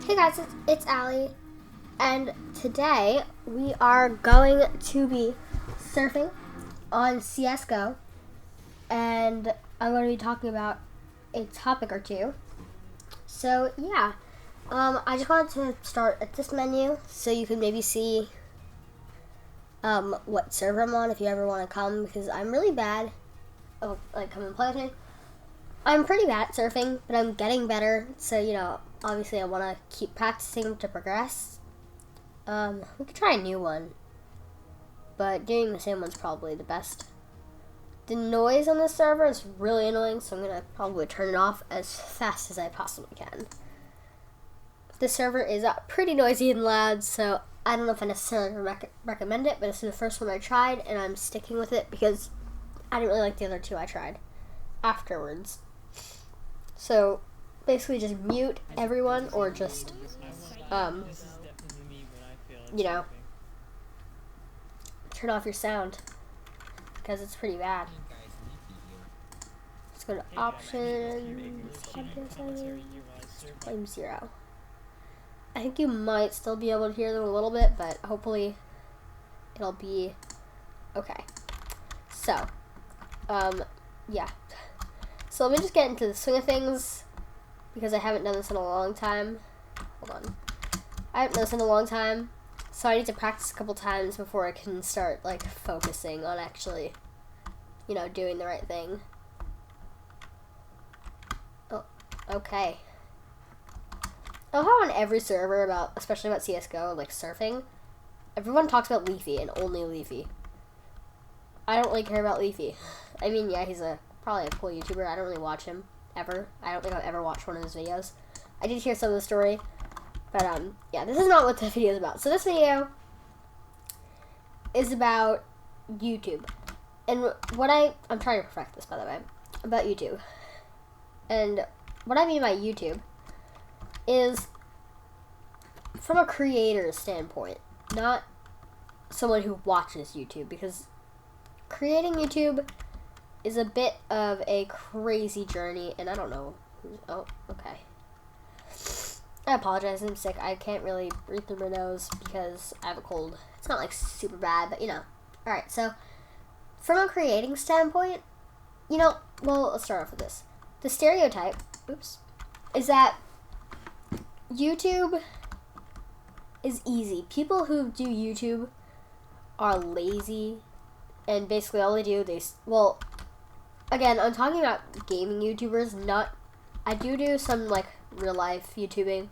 Hey guys, it's Allie, and today we are going to be surfing on CSGO, and I'm going to be talking about a topic or two. So yeah, I just wanted to start at this menu so you can maybe see what server I'm on if you ever want to come, because I'm really bad. Oh, like come and play with me. I'm pretty bad at surfing, but I'm getting better, so obviously I want to keep practicing to progress. We could try a new one, but doing the same one's probably the best. The noise on this server is really annoying, so I'm going to probably turn it off as fast as I possibly can. This server is pretty noisy and loud, so I don't know if I necessarily recommend it, but this is the first one I tried, and I'm sticking with it because I didn't really like the other two I tried afterwards. So basically just mute everyone, or just turn off your sound because it's pretty bad. Let's go to options, volume 0. I think you might still be able to hear them a little bit, but hopefully it'll be okay. So yeah, so let me just get into the swing of things, because I haven't done this in a long time. Hold on. I haven't done this in a long time, so I need to practice a couple times before I can start, focusing on actually, doing the right thing. Oh, okay. I know how on every server, especially about CSGO, surfing, everyone talks about Leafy and only Leafy. I don't really care about Leafy. I mean, yeah, he's probably a cool YouTuber. I don't really watch him, ever. I don't think I've ever watched one of his videos. I did hear some of the story, but, yeah, this is not what the video is about. So this video is about YouTube. And I'm trying to perfect this, by the way, about YouTube. And what I mean by YouTube is from a creator's standpoint, not someone who watches YouTube, because creating YouTube is a bit of a crazy journey, and I don't know. Oh, okay. I apologize, I'm sick. I can't really breathe through my nose because I have a cold. It's not super bad, but Alright, so from a creating standpoint, well, let's start off with this. The stereotype, is that YouTube is easy. People who do YouTube are lazy, and basically all they do, again, I'm talking about gaming YouTubers, I do some, real life YouTubing,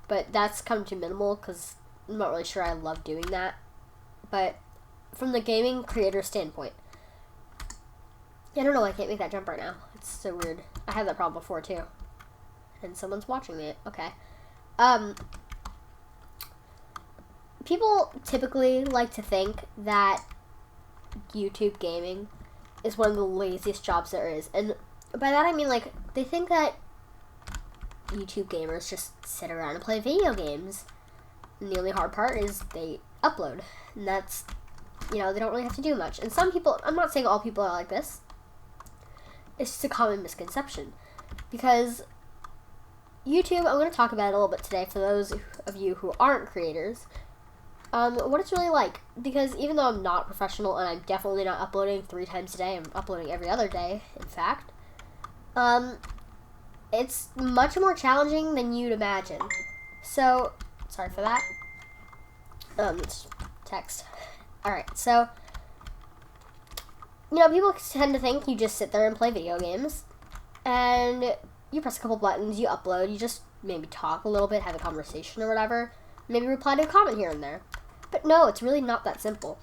but that's come to minimal, because I'm not really sure I love doing that. But from the gaming creator standpoint, I don't know, I can't make that jump right now. It's so weird. I had that problem before, too. And someone's watching me. Okay. People typically like to think that YouTube gaming is one of the laziest jobs there is. And by that I mean, they think that YouTube gamers just sit around and play video games. And the only hard part is they upload. And that's, they don't really have to do much. And some people, I'm not saying all people are like this. It's just a common misconception. Because YouTube, I'm going to talk about it a little bit today for those of you who aren't creators. What it's really like, because even though I'm not professional, and I'm definitely not uploading 3 times a day, I'm uploading every other day, in fact, it's much more challenging than you'd imagine. So, sorry for that. It's text. Alright, so, people tend to think you just sit there and play video games, and you press a couple buttons, you upload, you just maybe talk a little bit, have a conversation or whatever, maybe reply to a comment here and there. But no, it's really not that simple.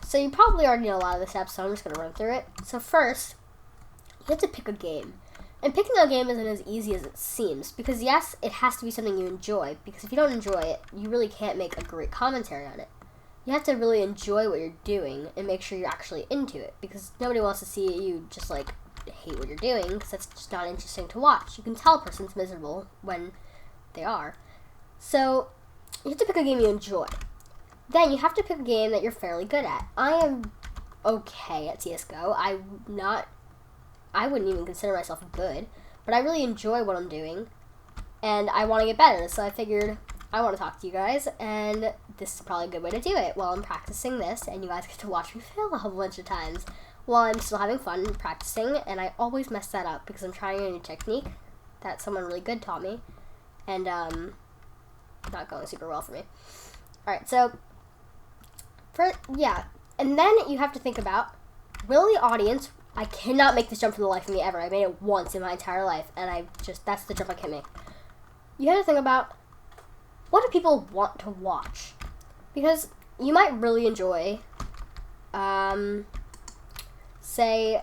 So you probably already know a lot of the steps, so I'm just going to run through it. So first, you have to pick a game. And picking a game isn't as easy as it seems, because yes, it has to be something you enjoy, because if you don't enjoy it, you really can't make a great commentary on it. You have to really enjoy what you're doing and make sure you're actually into it, because nobody wants to see you just hate what you're doing, because that's just not interesting to watch. You can tell a person's miserable when they are. So you have to pick a game you enjoy. Then you have to pick a game that you're fairly good at. I am okay at CSGO. I wouldn't even consider myself good, but I really enjoy what I'm doing. and I want to get better. So I figured I want to talk to you guys, and this is probably a good way to do it while I'm practicing this, and you guys get to watch me fail a whole bunch of times while I'm still having fun practicing, and I always mess that up because I'm trying a new technique that someone really good taught me, and not going super well for me. Alright, so, and then you have to think about, will the audience, I cannot make this jump for the life of me ever. I made it once in my entire life, and that's the jump I can't make. You have to think about, what do people want to watch? Because you might really enjoy, say,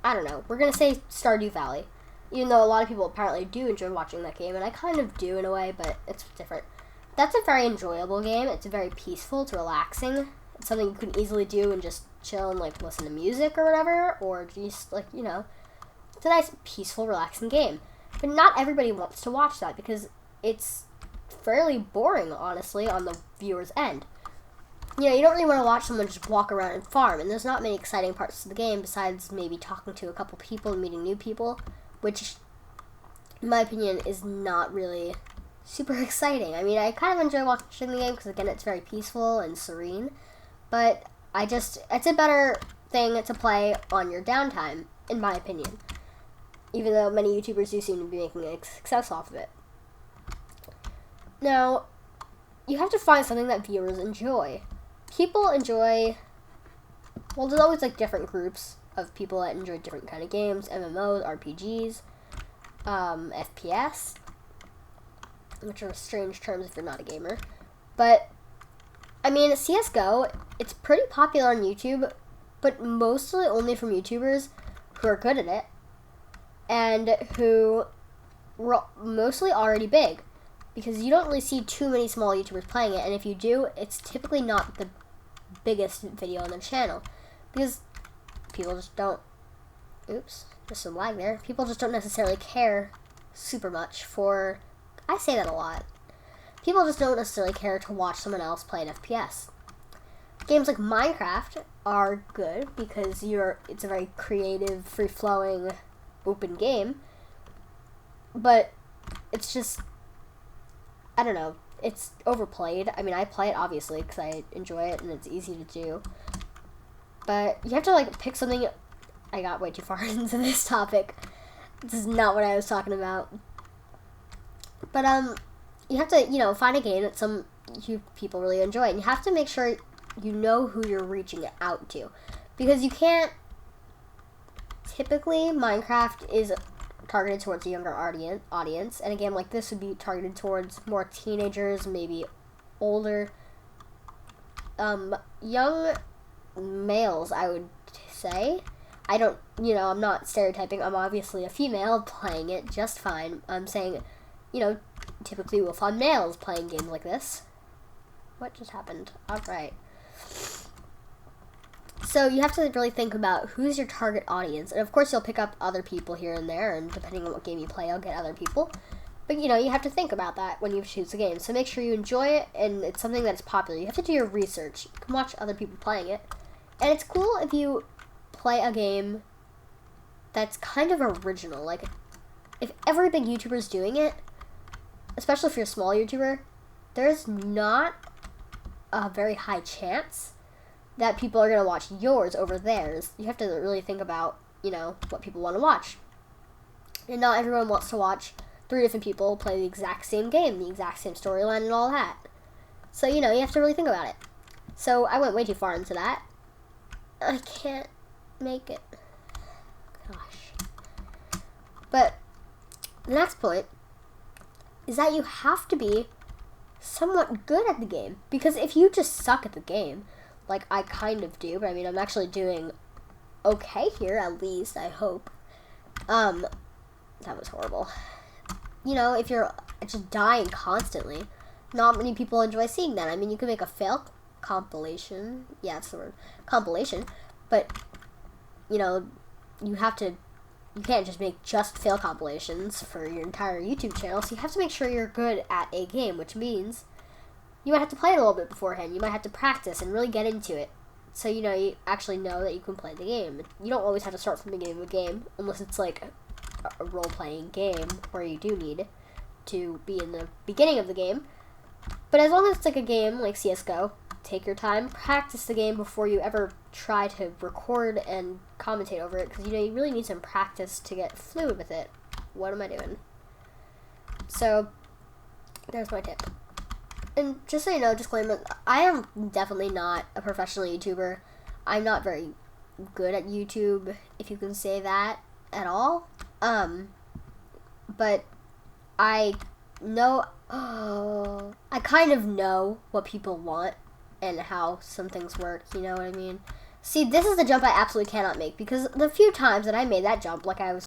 I don't know, we're going to say Stardew Valley. Even though a lot of people apparently do enjoy watching that game, and I kind of do in a way, but it's different. That's a very enjoyable game. It's very peaceful. It's relaxing. It's something you can easily do and just chill and, like, listen to music or whatever, or just, like, you know, it's a nice, peaceful, relaxing game. But not everybody wants to watch that because it's fairly boring, honestly, on the viewer's end. You know, you don't really want to watch someone just walk around and farm, and there's not many exciting parts of the game besides maybe talking to a couple people and meeting new people, which, in my opinion, is not really super exciting. I mean, I kind of enjoy watching the game because, again, it's very peaceful and serene, but it's a better thing to play on your downtime, in my opinion, even though many YouTubers do seem to be making a success off of it. Now, you have to find something that viewers enjoy. People enjoy, well, there's always, like, different groups of people that enjoy different kind of games, MMOs, RPGs, FPS, which are strange terms if you're not a gamer. But, I mean, CSGO, it's pretty popular on YouTube, but mostly only from YouTubers who are good at it, and who were mostly already big, because you don't really see too many small YouTubers playing it, and if you do, it's typically not the biggest video on their channel, because people just don't, oops, there's some lag there, people just don't necessarily care super much for, I say that a lot, people just don't necessarily care to watch someone else play an FPS. Games like Minecraft are good because it's a very creative, free-flowing, open game, but it's just, I don't know, it's overplayed. I mean, I play it obviously because I enjoy it and it's easy to do, but you have to, like, pick something. I got way too far into this topic. This is not what I was talking about. But you have to, you know, find a game that some people really enjoy, and you have to make sure you know who you're reaching out to, because you can't. Typically, Minecraft is targeted towards a younger audience, and a game like this would be targeted towards more teenagers, maybe older, young males, I would say. I don't, you know, I'm not stereotyping. I'm obviously a female playing it just fine. I'm saying, you know, typically we'll find males playing games like this. What just happened? Alright. So you have to really think about who's your target audience. And of course you'll pick up other people here and there, and depending on what game you play, you'll get other people. But, you know, you have to think about that when you choose a game. So make sure you enjoy it, and it's something that's popular. You have to do your research. You can watch other people playing it. And it's cool if you play a game that's kind of original. Like, if every big YouTuber is doing it, especially if you're a small YouTuber, there's not a very high chance that people are going to watch yours over theirs. You have to really think about, you know, what people want to watch. And not everyone wants to watch 3 different people play the exact same game, the exact same storyline and all that. So, you know, you have to really think about it. So, I went way too far into that. I can't make it. Gosh. But, the next point is that you have to be somewhat good at the game. Because if you just suck at the game, like I kind of do, but I mean, I'm actually doing okay here, at least, I hope. That was horrible. You know, if you're just dying constantly, not many people enjoy seeing that. I mean, you can make a fail compilation. Yeah, that's the word. Compilation. But, you know, you can't just make just fail compilations for your entire YouTube channel, so you have to make sure you're good at a game, which means you might have to play it a little bit beforehand. You might have to practice and really get into it, so, you know, you actually know that you can play the game. You don't always have to start from the beginning of a game, unless it's like a role-playing game where you do need to be in the beginning of the game. But as long as it's like a game like CSGO, take your time, practice the game before you ever try to record and commentate over it, because you really need some practice to get fluid with it. What am I doing? So there's my tip. And just so you know, disclaimer, I am definitely not a professional YouTuber. I'm not very good at YouTube, if you can say that at all. But I know, I kind of know what people want and how some things work, you know what I mean? See, this is the jump I absolutely cannot make, because the few times that I made that jump, like I was